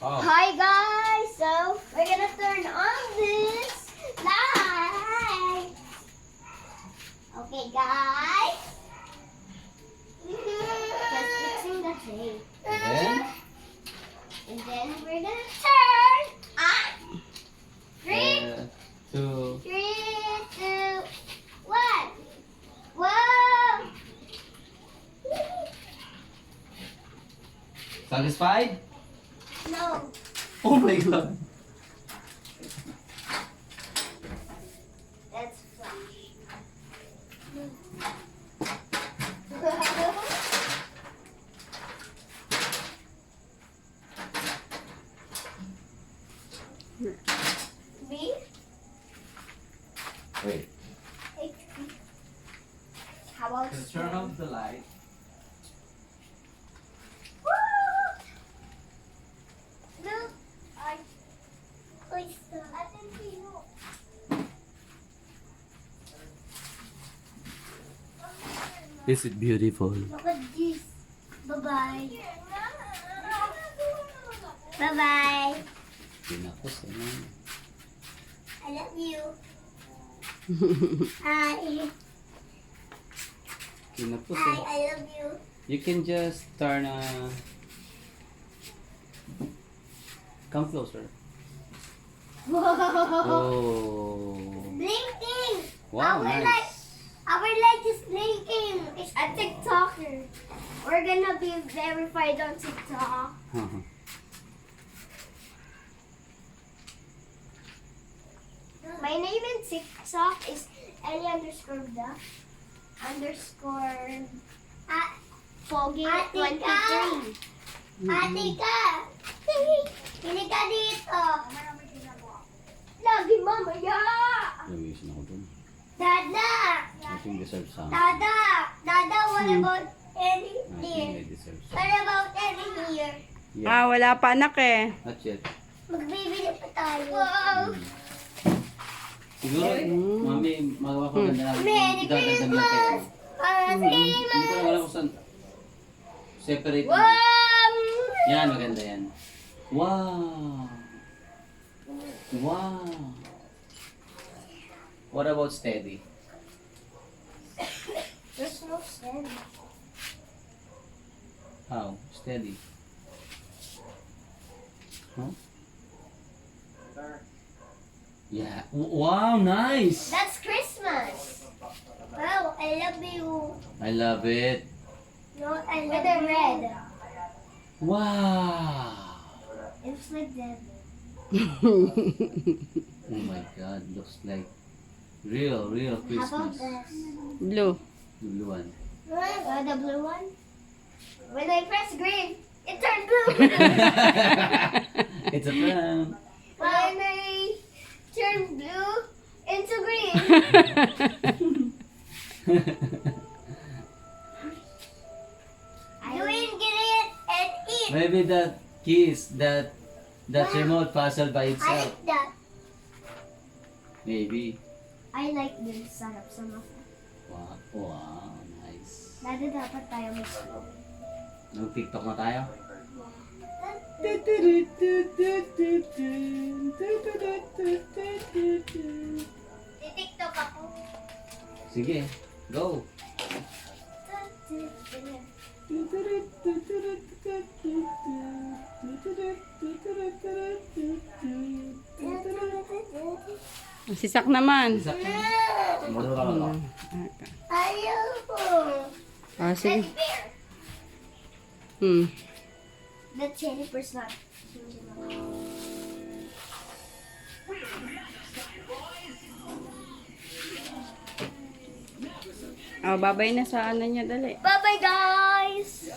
Oh. Hi guys, so we're gonna turn on this light. Okay guys. Just fixing the tape. And then we're gonna turn on. Three, 2. 3, 2, 1. Whoa! Satisfied? No. Oh my god. That's flash. Me? Wait. How about Just turn off the light. Look, I didn't see you. Is it beautiful? Look at this. Bye-bye. Bye-bye. Pinakos naman. I love you. Hi. Pinakos Hi, I love you. You can just turn Come closer. Whoa. Oh. Blinking. Wow, Our light is blinking. It's a TikToker. We're gonna be verified on TikTok. nice. My name in TikTok is Ellie_the_ Foggy 23. Ate ka! Hindi ka dito! Lagi mamaya! Lumisin ako dun. Dada! I think deserve some. Dada! Dada, what about any I think here? they deserve some. What about any here? Yeah. Wala pa anak eh. Not yet. Magbibili pa tayo. Wow! Siguro, mami, magawa ko ganda namin. Merry Idadagdag lang kayo. Christmas! Hindi ko lang alam kung saan. Separate. Wow! Yan, maganda yan. Wow! Wow! What about steady? There's no sense. How? Steady. Huh? Yeah. Wow, nice! That's Christmas. Wow, I love you. I love it. No, I love the red. Wow! It's like that. Oh my god, looks like real How about Christmas. this? Blue. The blue one. The blue one? When I press green, it turned blue. It's a prank. When I turn blue into green. Doing green and eat. Maybe that keys, that remote puzzle by I itself. like that. Maybe. I like this sarap sa mata. Wow, wow, nice. Dati dapat tayo mag-slow. Nag-TikTok na tayo? TikTok ako. Sige, go. Sisak naman. Isa ka. Madura ka. Ayaw ko. Sige. That's fair. That's 20%. Babay na sa ano niya, dali. Bye-bye, guys!